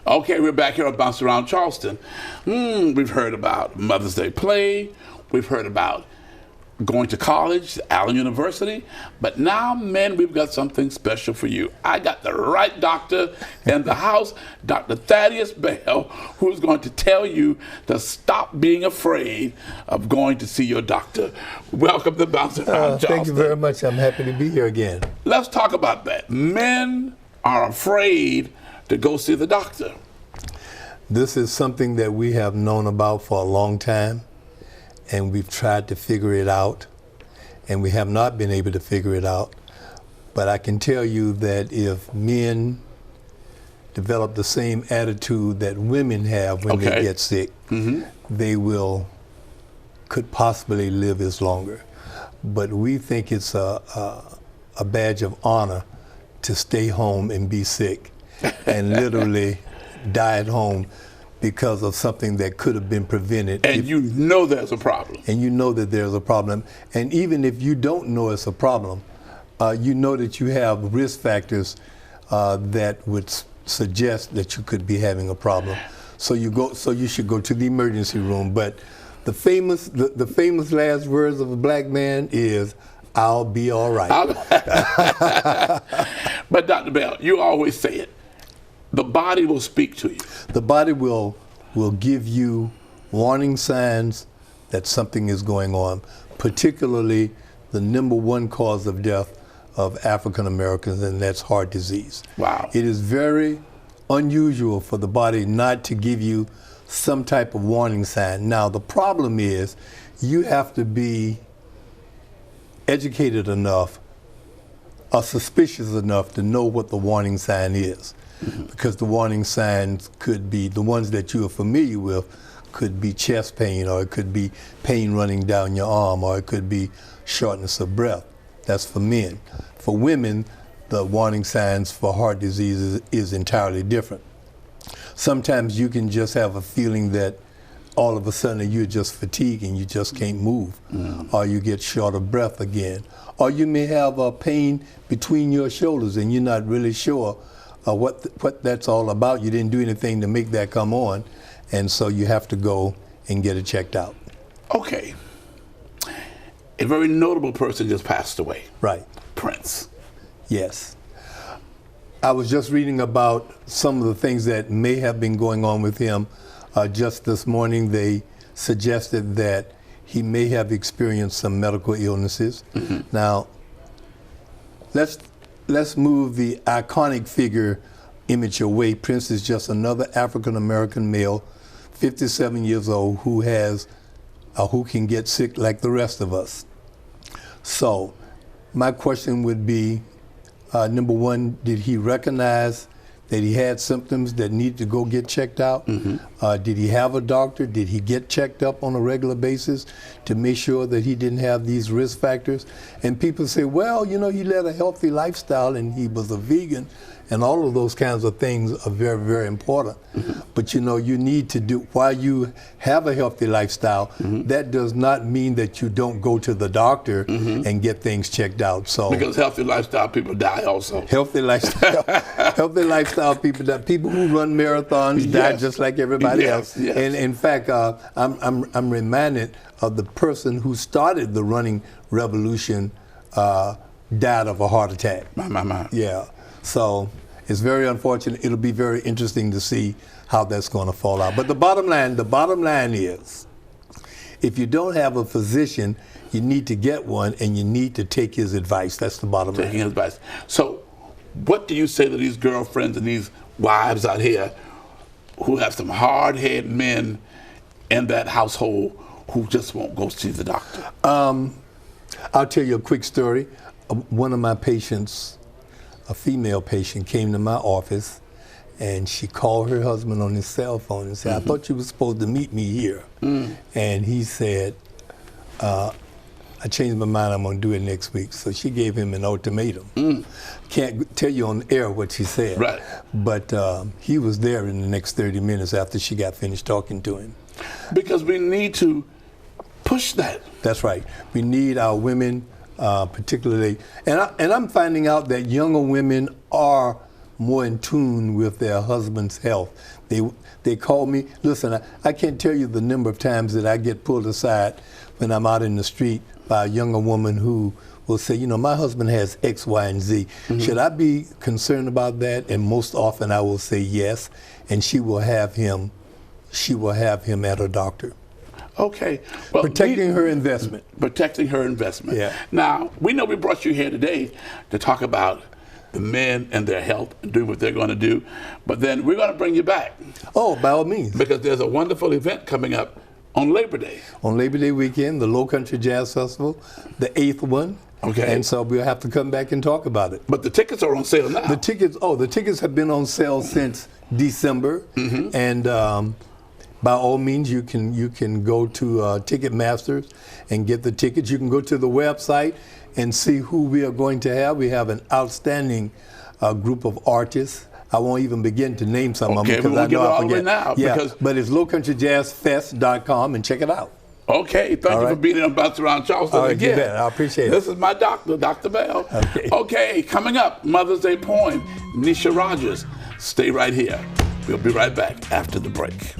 Okay, we're back here on Bounce Around Charleston. We've heard about Mother's Day play. We've heard about going to college, Allen University. But now, men, we've got something special for you. I got the right doctor in the house, Dr. Thaddeaus Bell, who's going to tell you to stop being afraid of going to see your doctor. Welcome to Bounce Around Charleston. Thank you very much. I'm happy to be here again. Let's talk about that. Men are afraid to go see the doctor. This is something that we have known about for a long time, and we've tried to figure it out, and we have not been able to figure it out. But I can tell you that if men develop the same attitude that women have when they get sick, they could possibly live as longer. But we think it's a badge of honor to stay home and be sick and literally die at home because of something that could have been prevented. And you know there's a problem. And you know that there's a problem. And even if you don't know it's a problem, you know that you have risk factors that would suggest that you could be having a problem. So you should go to the emergency room. But the famous last words of a black man is, "I'll be all right." But Dr. Bell, you always say it. The body will speak to you. The body will give you warning signs that something is going on, particularly the #1 cause of death of African Americans, and that's heart disease. Wow. It is very unusual for the body not to give you some type of warning sign. Now, the problem is you have to be educated enough or suspicious enough to know what the warning sign is. Because the warning signs could be, the ones that you are familiar with, could be chest pain, or it could be pain running down your arm, or it could be shortness of breath. That's for men. For women, the warning signs for heart disease is entirely different. Sometimes you can just have a feeling that all of a sudden you're just fatigued and you just can't move, or you get short of breath again, or you may have a pain between your shoulders and you're not really sure what that's all about. You didn't do anything to make that come on, and so you have to go and get it checked out. Okay. A very notable person just passed away. Right. Prince. Yes. I was just reading about some of the things that may have been going on with him. Just this morning, they suggested that he may have experienced some medical illnesses. Now, let's move the iconic figure image away. Prince is just another African-American male, 57 years old, who can get sick like the rest of us. So my question would be, #1, did he recognize that he had symptoms that needed to go get checked out? Did he have a doctor? Did he get checked up on a regular basis to make sure that he didn't have these risk factors? And people say, well, you know, he led a healthy lifestyle and he was a vegan, and all of those kinds of things are very, very important. But you know, you need to do, while you have a healthy lifestyle, that does not mean that you don't go to the doctor and get things checked out. So because healthy lifestyle people die also. Healthy lifestyle people die. People who run marathons die just like everybody else. Yes. And in fact, I'm reminded of the person who started the running revolution died of a heart attack. My. Yeah. So it's very unfortunate. It'll be very interesting to see how that's going to fall out. But the bottom line is, if you don't have a physician, you need to get one, and you need to take his advice. That's the bottom line. Taking his advice. So what do you say to these girlfriends and these wives out here who have some hard-headed men in that household who just won't go see the doctor? I'll tell you a quick story. One of my patients, a female patient, came to my office, and she called her husband on his cell phone and said, I thought you were supposed to meet me here. And he said, I changed my mind, I'm going to do it next week. So she gave him an ultimatum. Can't tell you on air what she said. Right. But he was there in the next 30 minutes after she got finished talking to him. Because we need to push that. That's right. We need our women, particularly, and I'm finding out that younger women are more in tune with their husband's health. They call me. Listen, I can't tell you the number of times that I get pulled aside when I'm out in the street by a younger woman who will say, you know, my husband has X, Y, and Z. Should I be concerned about that? And most often I will say yes, and she will have him at her doctor. Okay. Well, protecting her investment. Protecting her investment. Yeah. Now, we know we brought you here today to talk about the men and their health and doing what they're going to do, but then we're going to bring you back. Oh, by all means. Because there's a wonderful event coming up on Labor Day. On Labor Day weekend, the Low Country Jazz Festival, the 8th one. Okay. And so we'll have to come back and talk about it. But the tickets are on sale now. The tickets have been on sale since December, and by all means, you can go to Ticketmasters and get the tickets. You can go to the website and see who we are going to have. We have an outstanding group of artists. I won't even begin to name some of them because I know I forget. Now, yeah, but it's lowcountryjazzfest.com and check it out. Okay, thank you for being on Bounce Around Charleston again. You bet. I appreciate it. This is my doctor, Dr. Bell. Okay, coming up, Mother's Day poem, Nisha Rogers. Stay right here. We'll be right back after the break.